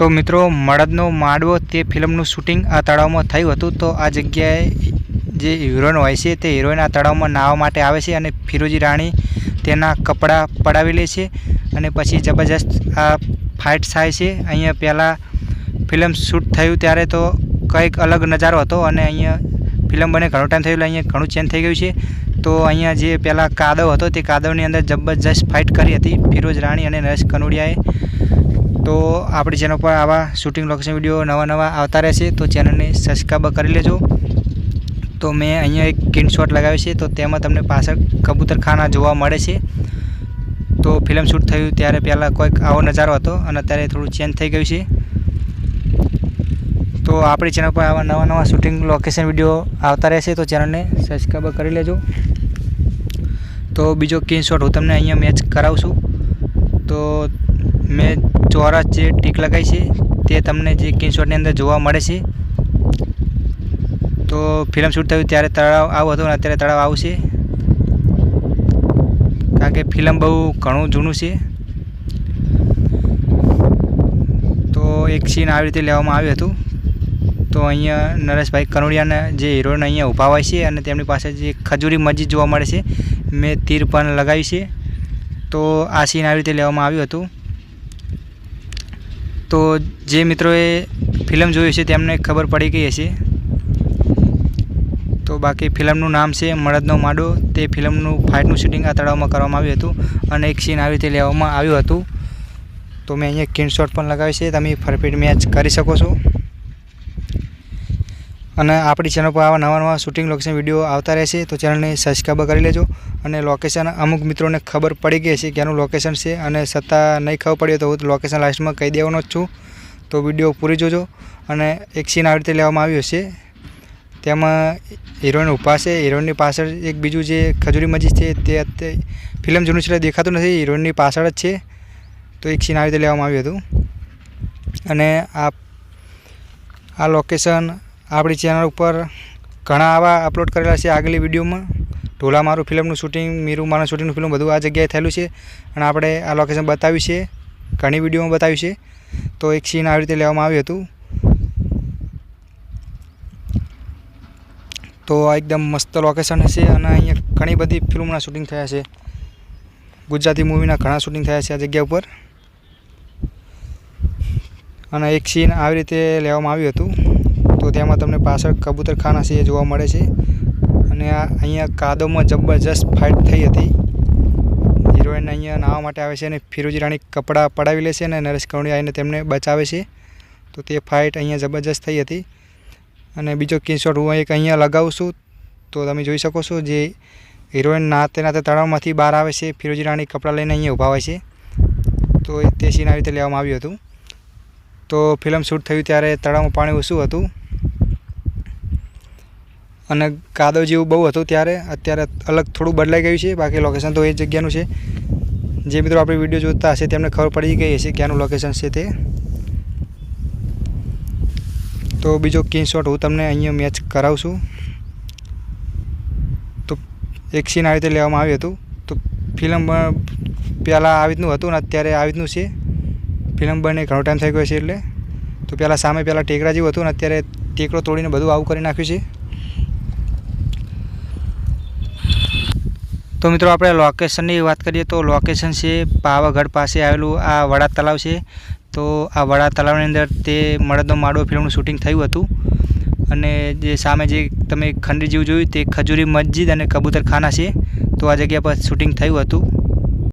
તો મિત્રો મળદનો માંડવો તે ફિલ્મનું શૂટિંગ આ તળાવમાં થયું હતું। તો આ જગ્યાએ જે હિરોઈન હોય છે તે હિરોઈન આ તળાવમાં નાહવા માટે આવે છે અને ફિરોજી રાણી તેના કપડાં પડાવી લે છે અને પછી જબરજસ્ત આ ફાઇટ થાય છે। અહીંયા પહેલાં ફિલ્મ શૂટ થયું ત્યારે તો કંઈક અલગ નજારો હતો અને અહીંયા ફિલ્મ બને ઘણો ટાઈમ થયો એટલે અહીંયા ઘણું ચેન્જ થઈ ગયું છે। તો અહીંયા જે પહેલાં કાદવ હતો તે કાદવની અંદર જબરજસ્ત ફાઇટ કરી હતી ફિરોજ રાણી અને નરેશ કનોડિયાએ। તો આપણી ચેનલ પર આવા શૂટિંગ લોકેશન વિડીયો નવા આવતા રહેશે, તો ચેનલને સબસ્ક્રાઈબ કરી લેજો। તો મેં અહીંયા એક સ્ક્રીનશોટ લગાવ્યો છે, તો તેમાં તમને પાછળ કબૂતરખાના જોવા મળે છે। તો ફિલ્મ શૂટ થયું ત્યારે પહેલાં કોઈક આવો નજારો હતો અને અત્યારે થોડું ચેન્જ થઈ ગયું છે। તો આપણી ચેનલ પર આવા નવા શૂટિંગ લોકેશન વિડીયો આવતા રહેશે, તો ચેનલને સબસ્ક્રાઈબ કરી લેજો। તો બીજો સ્ક્રીનશોટ હું તમને અહીંયા મેચ કરાવું છું। તો મેં ચોરસ જે ટીક લગાવી છે તે તમને જે સ્ક્રીનશોટની અંદર જોવા મળે છે। તો ફિલ્મ શૂટ થયું ત્યારે તળાવ આવું હતું અને અત્યારે તળાવ આવું છે, કારણ કે ફિલ્મ બહુ ઘણું જૂનું છે। તો એક સીન આવી રીતે લેવામાં આવ્યું હતું। તો અહીંયા નરેશભાઈ કનોડિયાના જે હિરોઈન અહીંયા ઊભા હોય છે અને તેમની પાસે જે ખજૂરી મસ્જિદ જોવા મળે છે, મેં તીર પણ લગાવી છે। તો આ સીન આવી રીતે લેવામાં આવ્યું હતું। તો જે મિત્રોએ ફિલ્મ જોઈ છે તેમને ખબર પડી ગઈ હશે। તો બાકી ફિલ્મનું નામ છે મળદનો માંડવો। તે ફિલ્મનું ફાઇટનું શૂટિંગ આ તળાવમાં કરવામાં આવ્યું હતું અને એક સીન આવી રીતે લેવામાં આવ્યું હતું। તો મેં અહીંયા સ્ક્રીનશોટ પણ લગાવી છે, તમે પરફેક્ટ મેચ કરી શકો છો। અને આપણી ચેનલ પર આવા નવા શૂટિંગ લોકેશન વિડીયો આવતા રહેશે, તો ચેનલને સબસ્ક્રાઈબ કરી લેજો। અને લોકેશન અમુક મિત્રોને ખબર પડી ગઈ છે ક્યાંનું લોકેશન છે, અને છતાં નહીં ખબર પડી તો હું લોકેશન લાસ્ટમાં કહી દેવાનો જ છું। તો વિડીયો પૂરી જોજો। અને એક સીન આવી રીતે લેવામાં આવ્યો છે, તેમાં હિરોઈન ઊભા છે, હિરોઈનની પાછળ એક બીજું જે ખજૂરી મસ્જિદ છે તે ફિલ્મ જૂનું છે દેખાતું નથી, હિરોઈનની પાછળ જ છે। તો એક સીન આવી રીતે લેવામાં આવ્યું હતું। અને આ લોકેશન આપણી ચેનલ ઉપર ઘણા આવા અપલોડ કરેલા છે આગલી વિડીયોમાં। ઢોલા મારું ફિલ્મનું શૂટિંગ, મીરું મારું શૂટિંગનું ફિલ્મ બધું આ જગ્યાએ થયેલું છે અને આપણે આ લોકેશન બતાવ્યું છે, ઘણી વિડીયોમાં બતાવ્યું છે। તો એક સીન આવી રીતે લેવામાં આવ્યું હતું। તો આ એકદમ મસ્ત લોકેશન હશે અને અહીંયા ઘણી બધી ફિલ્મોના શૂટિંગ થયા છે, ગુજરાતી મૂવીના ઘણા શૂટિંગ થયા છે આ જગ્યા ઉપર। અને એક સીન આવી રીતે લેવામાં આવ્યું હતું। તો તેમાં તમને પાછળ કબૂતરખાના છે એ જોવા મળે છે અને અહીંયા કાદવમાં જબરજસ્ત ફાઇટ થઈ હતી। હિરોઈન અહીંયા નાહવા માટે આવે છે અને ફિરોજી રાણી કપડાં પડાવી લે છે અને નરેશ કનોડિયા આવીને તેમને બચાવે છે। તો તે ફાઇટ અહીંયા જબરજસ્ત થઈ હતી। અને બીજો સ્ક્રીનશોટ હું એક અહીંયા લગાવું છું, તો તમે જોઈ શકો છો જે હિરોઈન નાતે તળાવમાંથી બહાર આવે છે, ફિરોજી રાણી કપડાં લઈને અહીંયા ઊભા હોય છે। તો તે સીન આવી રીતે લેવામાં આવ્યું હતું। તો ફિલ્મ શૂટ થયું ત્યારે તળાવમાં પાણી ઓછું હતું અને કાદવ જેવું બહુ હતું ત્યારે, અત્યારે અલગ થોડું બદલાઈ ગયું છે, બાકી લોકેશન તો એ જગ્યાનું છે। જે મિત્રો આપણે વિડીયો જોતા હશે તેમને ખબર પડી ગઈ હશે ક્યાંનું લોકેશન છે તે। તો બીજો સ્ક્રીનશોટ હું તમને અહીંયા મેચ કરાવું છું। તો એક સીન આવી રીતે લેવામાં આવ્યું હતું। તો ફિલ્મ પહેલાં આવી રીતનું હતું ને અત્યારે આવી રીતનું છે। ફિલ્મ બને ઘણો ટાઈમ થઈ ગયો છે એટલે તો પહેલાં સામે ટેકરા જેવું હતું ને અત્યારે ટેકરો તોડીને બધું આવું કરી નાખ્યું છે। તો મિત્રો આપણે લોકેશનની વાત કરીએ તો લોકેશન છે પાવાગઢ પાસે આવેલું આ વડા તળાવ છે। તો આ વડા તળાવની અંદર તે મળદનો માંડવો ફિલ્મનું શૂટિંગ થયું હતું। અને જે સામે જે તમે ખંડરી જેવું જોયું તે ખજૂરી મસ્જિદ અને કબૂતરખાના છે। તો આ જગ્યા પર શૂટિંગ થયું હતું।